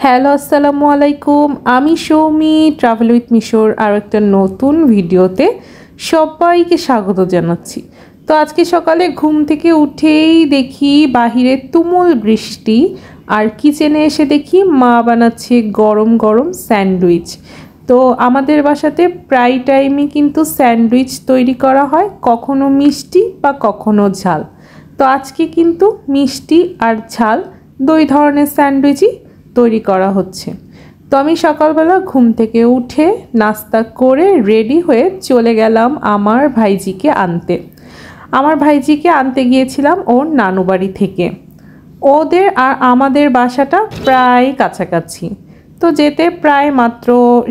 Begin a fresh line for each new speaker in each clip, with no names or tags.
Hello আসসালামু আলাইকুম, আমি সৌমি ট্রাভেল উইথ মিশোর আর একটা নতুন ভিডিওতে সবাইকে স্বাগত জানাচ্ছি। তো আজকে সকালে ঘুম থেকে উঠেই দেখি বাহিরে তুমুল বৃষ্টি, আর কিচেনে এসে দেখি মা বানাচ্ছে গরম গরম স্যান্ডউইচ। তো আমাদের বাসাতে প্রায় টাইমই কিন্তু স্যান্ডউইচ তৈরি করা হয়, কখনো মিষ্টি বা কখনো ঝাল। তো আজকে কিন্তু মিষ্টি আর ঝাল দুই ধরনের স্যান্ডউইচই তৈরি করা হচ্ছে। তো আমি সকালবেলা ঘুম থেকে উঠে নাস্তা করে রেডি হয়ে চলে গেলাম আমার ভাইজিকে আনতে। আমার ভাইজিকে আনতে গিয়েছিলাম ওর নানু বাড়ি থেকে। ওদের আর আমাদের বাসাটা প্রায় কাছাকাছি, তো যেতে প্রায় মাত্র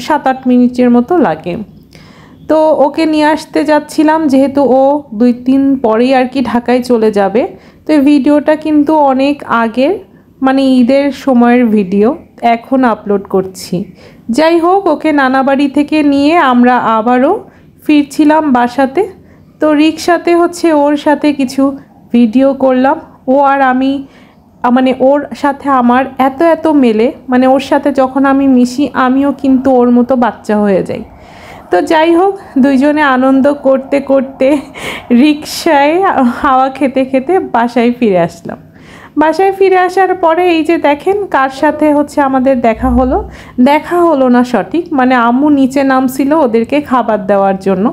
7-8 মিনিটের মতো লাগে। তো ওকে নিয়ে আসতে যাচ্ছিলাম, যেহেতু ও 2-3 পরেই আর কি ঢাকায় চলে যাবে। তো এই ভিডিওটা কিন্তু অনেক আগের, মানে ঈদের সময়ের ভিডিও, এখন আপলোড করছি। যাই হোক, ওকে নানা বাড়ি থেকে নিয়ে আমরা আবারও ফিরছিলাম বাসাতে। তো রিক্সাতে ওর সাথে কিছু ভিডিও করলাম। ও আর আমি, মানে ওর সাথে আমার এত মেলে, মানে ওর সাথে যখন আমি মিশি আমিও কিন্তু ওর মতো বাচ্চা হয়ে যাই। তো যাই হোক, দুইজনে আনন্দ করতে করতে রিক্সায় হাওয়া খেতে খেতে বাসায় ফিরে আসলাম। বাসায় ফিরে আসার পরে এই যে দেখেন কার সাথে আমাদের দেখা হলো না সঠিক, মানে আম্মু নিচে নামছিল ওদেরকে খাবার দেওয়ার জন্য।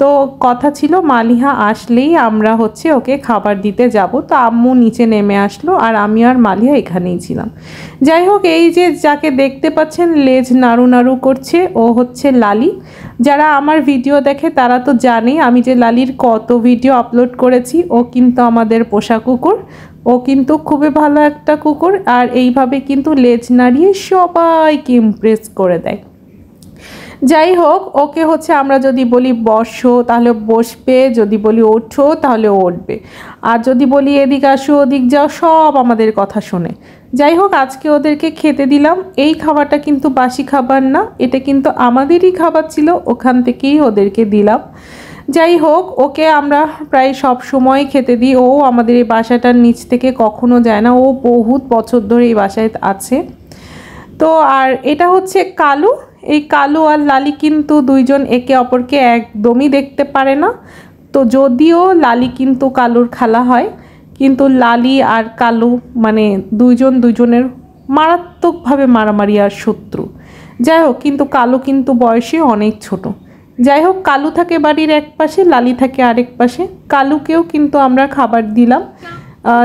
তো কথা ছিল মালিহা আসলেই আমরা ওকে খাবার দিতে যাব। তো আম্মু নিচে নেমে আসলো আর আমি আর মালিহা এখানেই ছিলাম। যাই হোক, এই যে যাকে দেখতে পাচ্ছেন লেজ নাড়ু নাড়ু করছে, ও লালি। যারা আমার ভিডিও দেখে তারা তো জানেই আমি যে লালির কত ভিডিও আপলোড করেছি। ও কিন্তু আমাদের পোষা কুকুর, ও কিন্তু খুবই ভালো একটা কুকুর, আর এইভাবে কিন্তু লেজ নাড়িয়ে সবাইকে ইমপ্রেস করে দেয়। যাই হোক, ওকে আমরা যদি বলি বসো তাহলে বসবে, যদি বলি ওঠো তাহলে উঠবে, আর যদি বলি এদিক আসো ওদিক যাও সব আমাদের কথা শোনে। যাই হোক, আজকে ওদেরকে খেতে দিলাম। এই খাবারটা কিন্তু বাসি খাবার না, এটা কিন্তু আমাদেরই খাবার ছিল, ওখান থেকেই ওদেরকে দিলাম। যাই হোক, ওকে আমরা প্রায় সব সময় খেতে দিই। ও আমাদের এই বাসাটার নিচ থেকে কখনো যায় না, ও বহুত বছর ধরে এই বাসায় আছে। তো আর এটা কালু। এই কালু আর লালি কিন্তু দুইজন একে অপরকে একদমই দেখতে পারে না। তো যদিও লালি কিন্তু কালুর খালা হয়, কিন্তু লালি আর কালু মানে দুইজনের মারাত্মকভাবে মারামারি আর শত্রু। যাই হোক, কিন্তু কালু কিন্তু বয়সে অনেক ছোট। যাই হোক, কালু থাকে বাড়ির এক পাশে, লালি থাকে আরেক পাশে। কালুকেও কিন্তু আমরা খাবার দিলাম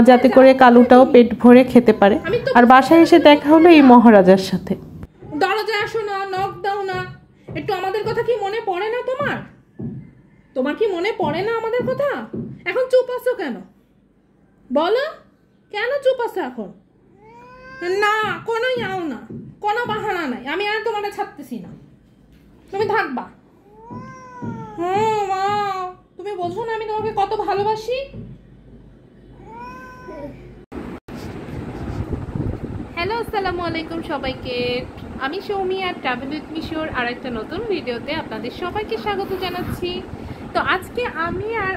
যাতে করে কালুটাও পেট ভরে খেতে পারে। আর বাসায় এসে দেখা হলো এই মহারাজার সাথে।
দরজায় আসো না, নক দাও না, একটু আমাদের কথা কি মনে পড়ে না তোমার? তোমার কি মনে পড়ে না আমাদের কথা? এখন চুপ আছো কেন বলো? কেন চুপ আছো এখন? না, কোনো যাও না, কোনো বাহানা নাই, আমি আর তোমাকে ছাড়তেছি না, তুমি থাকবা। মা, তুমি বোঝো না আমি তোমাকে কত ভালোবাসি। হ্যালো, আসসালামু আলাইকুম সবাইকে। আমি সৌমি আর ট্রাভেল উইথ মিশোর আর একটা নতুন ভিডিওতে আপনাদের সবাইকে স্বাগত জানাচ্ছি। তো আজকে আমি আর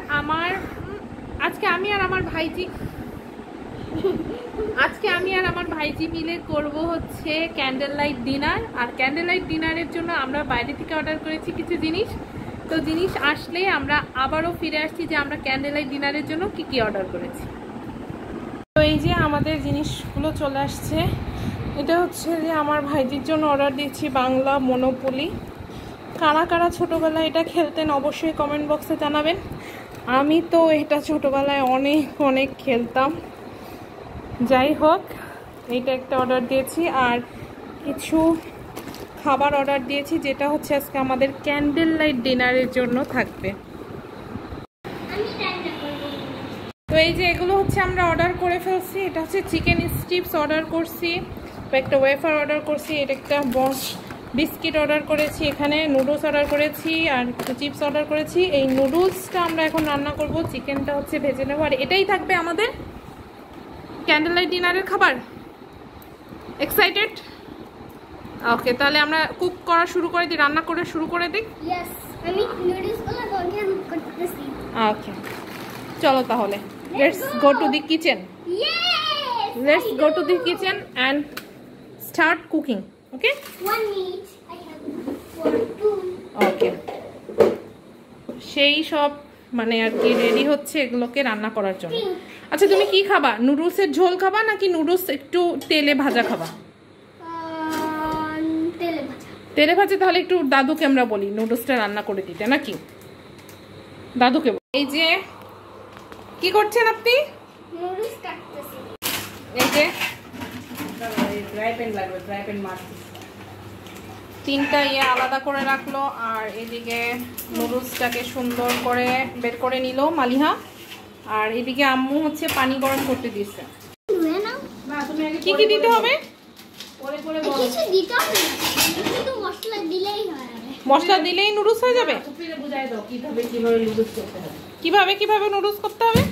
আমার ভাইজি মিলে করব ক্যান্ডেল লাইট ডিনার। আর ক্যান্ডেল লাইট ডিনারের জন্য আমরা বাইরে থেকে অর্ডার করেছি কিছু জিনিস। তো জিনিস আসলে আমরা আবারও ফিরে আসছি যে আমরা ক্যান্ডেল লাইট ডিনারের জন্য কি কি অর্ডার করেছি। তো এই যে আমাদের জিনিসগুলো চলে আসছে। এটা যে আমার ভাইজির জন্য অর্ডার দিচ্ছি বাংলা মনোপলি। কারা কারা ছোটোবেলায় এটা খেলতেন অবশ্যই কমেন্ট বক্সে জানাবেন। আমি তো এটা ছোটোবেলায় অনেক খেলতাম। যাই হোক, এইটা একটা অর্ডার দিয়েছি আর কিছু খাবার অর্ডার দিয়েছি, যেটা আজকে আমাদের ক্যান্ডেল লাইট ডিনারের জন্য থাকবে। তো এই যে এগুলো আমরা অর্ডার করে ফেলছি। এটা চিকেন স্ট্রিপস অর্ডার করছি, একটা ওয়েফার অর্ডার করছি, এটা একটা বিস্কিট অর্ডার করেছি, এখানে নুডলস অর্ডার করেছি আর একটু চিপস অর্ডার করেছি। এই নুডলসটা আমরা এখন রান্না করব, চিকেনটা ভেজে নেব, আর এটাই থাকবে আমাদের ক্যান্ডেল লাইট ডিনারের খাবার। এক্সাইটেড? ওকে, তাহলে আমরা কুক করা শুরু করে দিই, রান্না করে শুরু করে দিই। ওকে, চলো তাহলে let's go to the kitchen and start cooking. Okay?
1 minute. I have for 2.
Okay. সেই সব মানে আর কি রেডি হচ্ছে এগুলোকে রান্না করার জন্য। আচ্ছা তুমি কি খাবা? নুডলসের ঝোল খাবা নাকি নুডলস একটু তেলে ভাজা খাবা?
তেলে ভাজা।
তেলে ভাজা তাহলে একটু দাদুকে আমরা বলি নুডলসটা রান্না করে দিতে নাকি? দাদুকে এই যে কি করছেন আপনি?
নুডলস কাটতেছি।
এই যে ফ্রাই প্যান লাগবে, ফ্রাই প্যান মারছি। তিনটা আলাদা করে রাখলো আর এদিকে নুডলসটাকে সুন্দর করে বের করে নিল মালিহা। আর এদিকে আম্মু হচ্ছে পানি গরম করতে দিচ্ছে। কি কি দিতে হবে?
কিছু দিতে হবে না, শুধু মশলা দিলেই হয়।
মশলা দিলেই নুডলস হয়ে যাবে?
বুঝাই দাও কিভাবে কিভাবে নুডলস করতে হবে।
কিভাবে কিভাবে নুডলস করতে হবে?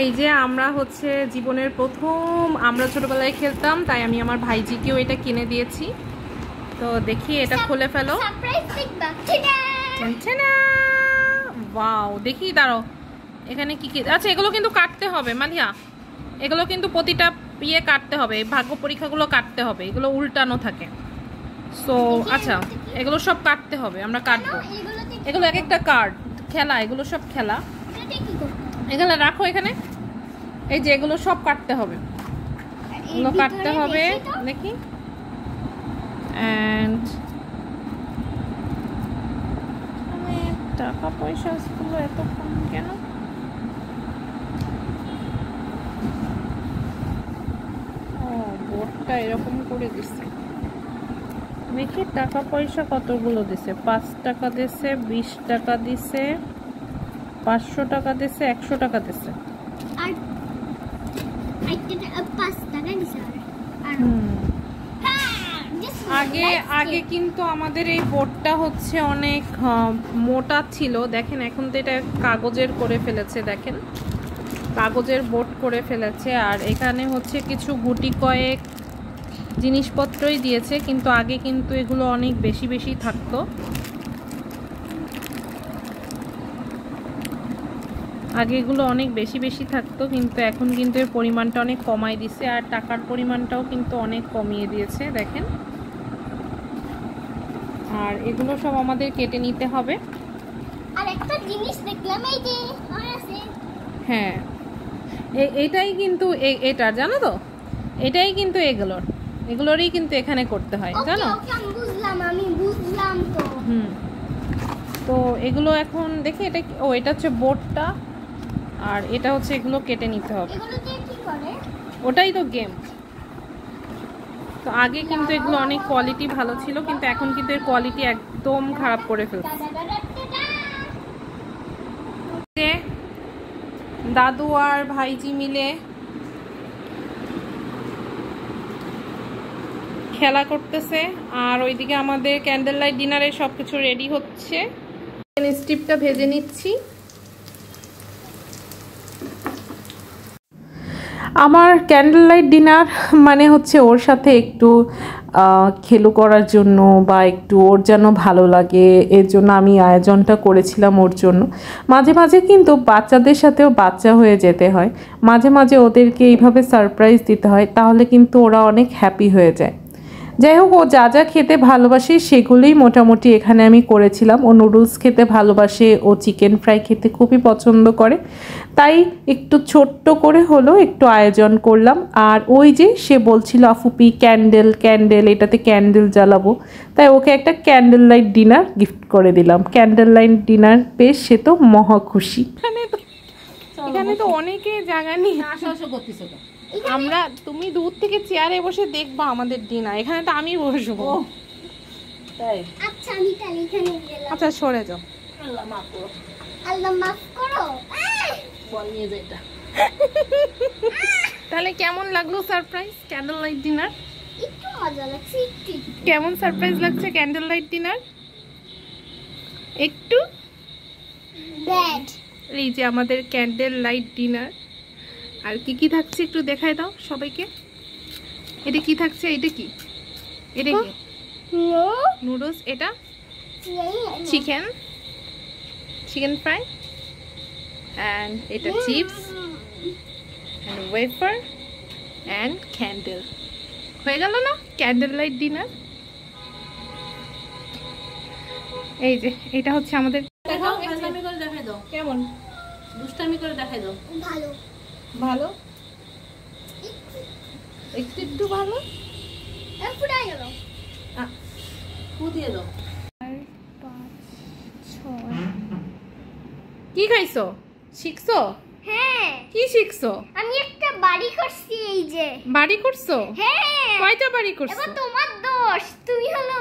এই যে আমরা হচ্ছে জীবনের প্রথম, আমরা ছোটবেলায় খেলতাম তাই আমি আমার ভাইজিকেও এটা কিনে দিয়েছি। তো দেখি এটা খুলে ফেলো। ওয়াও, দেখি দাঁড়াও এখানে কি কি। আচ্ছা এগুলো কিন্তু কাটতে হবে মালিয়া, এগুলো কিন্তু প্রতিটা কাটতে হবে, ভাগ্য পরীক্ষাগুলো কাটতে হবে, এগুলো উল্টানো থাকে। সো আচ্ছা এগুলো সব কাটতে হবে, আমরা কাটবো। এগুলো এক একটা কার্ড খেলা, এগুলো সব খেলা। এখানে রাখো, এখানে এই যে এগুলো সব কাটতে হবে, এগুলো কাটতে হবে দেখি। এন্ড টাকা পয়সা গুলো এত কম কেন? ও বোর্ডটা এরকম করে দিচ্ছে দেখি। টাকা পয়সা কতগুলো দিছে? 5 টাকা দিছে, 20 টাকা দিছে, 500 টাকা দিছে, 100 টাকা দিছে।
আর 5 টাকা দিছে। আর
আগে আগে কিন্তু আমাদের এই বোর্ডটা হচ্ছে অনেক মোটা ছিল, দেখেন এখন তো এটা কাগজের করে ফেলেছে, দেখেন কাগজের বোর্ড করে ফেলেছে। আর এখানে হচ্ছে কিছু গুটি কয়েক জিনিসপত্রই দিয়েছে, কিন্তু আগে কিন্তু এগুলো অনেক বেশি বেশি থাকতো। আগে এগুলো অনেক বেশি বেশি থাকতো, কিন্তু এখন কিন্তু এর পরিমাণটা অনেক কমাই দিছে। আর টাকার পরিমাণটাও কিন্তু অনেক কমিয়ে দিয়েছে দেখেন। আর এগুলো সব আমাদের কেটে নিতে হবে।
আর একটা জিনিস দেখলাম এই যে আছে,
হ্যাঁ এটাই কিন্তু এটা জানো তো, এটাই কিন্তু এগুলোরই কিন্তু এখানে করতে হয় জানো।
আমি বুঝলাম তো।
তো এগুলো এখন দেখি এটা ও এটা হচ্ছে বোর্ডটা, আর এটা হচ্ছে এগুলো কেটে নিতে হবে।
এগুলো দিয়ে কি করে?
ওটাই তো গেম। তো আগে কিন্তু এগুলো অনেক কোয়ালিটি ভালো ছিল, কিন্তু এখন কিন্তু এর কোয়ালিটি একদম খারাপ করে ফেলছে। দাদু আর ভাইজি মিলে খেলা করতেছে, আর ওইদিকে আমাদের ক্যান্ডেল লাইট ডিনারে সবকিছু রেডি হচ্ছে। স্টিপটা ভেজে নিচ্ছি।
আমার ক্যান্ডেল লাইট ডিনার মানে হচ্ছে ওর সাথে একটু খেলো করার জন্য বা একটু ওর যেন ভালো লাগে, এর জন্য আমি আয়োজনটা করেছিলাম ওর জন্য। মাঝে মাঝে কিন্তু বাচ্চাদের সাথেও বাচ্চা হয়ে যেতে হয়, মাঝে মাঝে ওদেরকে এইভাবে সারপ্রাইজ দিতে হয়, তাহলে কিন্তু ওরা অনেক হ্যাপি হয়ে যায়। যাই হোক, ও যা যা খেতে ভালোবাসে সেগুলোই মোটামুটি এখানে আমি করেছিলাম। ও নুডলস খেতে ভালোবাসে, ও চিকেন ফ্রাই খেতে খুবই পছন্দ করে, তাই একটু ছোট্ট করে হলো একটু আয়োজন করলাম। আর ওই যে সে বলছিল আফুপি ক্যান্ডেল এটাতে ক্যান্ডেল জ্বালাবো, তাই ওকে একটা ক্যান্ডেল লাইট ডিনার গিফট করে দিলাম। ক্যান্ডেল লাইট ডিনার পেয়ে সে তো মহা খুশি।
এখানে তো অনেকে জায়গা নিয়ে
আসা করতেছে তো
আমরা, তুমি দূর থেকে চেয়ারে বসে দেখবা আমাদের ডিনার, এখানে তো আমি বসবো।
তাই
আচ্ছা আমি তাহলে এখানে গেলাম।
আচ্ছা সরে যাও।
আল্লাহ মাফ করো,
আল্লাহ মাফ করো।
বল নিয়ে যাই এটা।
তাহলে কেমন লাগলো সারপ্রাইজ ক্যান্ডেল লাইট ডিনার?
একটু মজা লাগছে, একটু
কেমন সারপ্রাইজ লাগছে ক্যান্ডেল লাইট ডিনার? একটু
ব্যাড।
এই যে আমাদের ক্যান্ডেল লাইট ডিনার। আর কি কি থাকছে একটু দেখায় দাও সবাইকে। এটা কি থাকছে? এটা কি? এটা কি? নুডলস। এটা চিকেন ফ্রাই, এন্ড এটা chips, and wafer and candle. হয়ে গেল না ক্যান্ডেল লাইট ডিনার? এই যে এটা হচ্ছে আমাদের।
দেখাও, ফাজলামি করে দেখাই দাও।
কেমন?
দুষ্টামি করে দেখাই দাও।
ভালো
ভালো, একটু একটু ভালো।
ফুটাই গেল।
ফু দিয়ে দাও।
কি খাইছো? শিখছো?
হ্যাঁ
কি শিখছো?
আমি একটা বাড়ি করছি এই যে।
বাড়ি করছো?
হ্যাঁ
কয়টা বাড়ি করছো?
এবার তোমার দোষ, তুমি হলো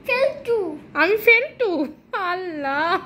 ফেলটু।
আমি ফেলটু? আল্লাহ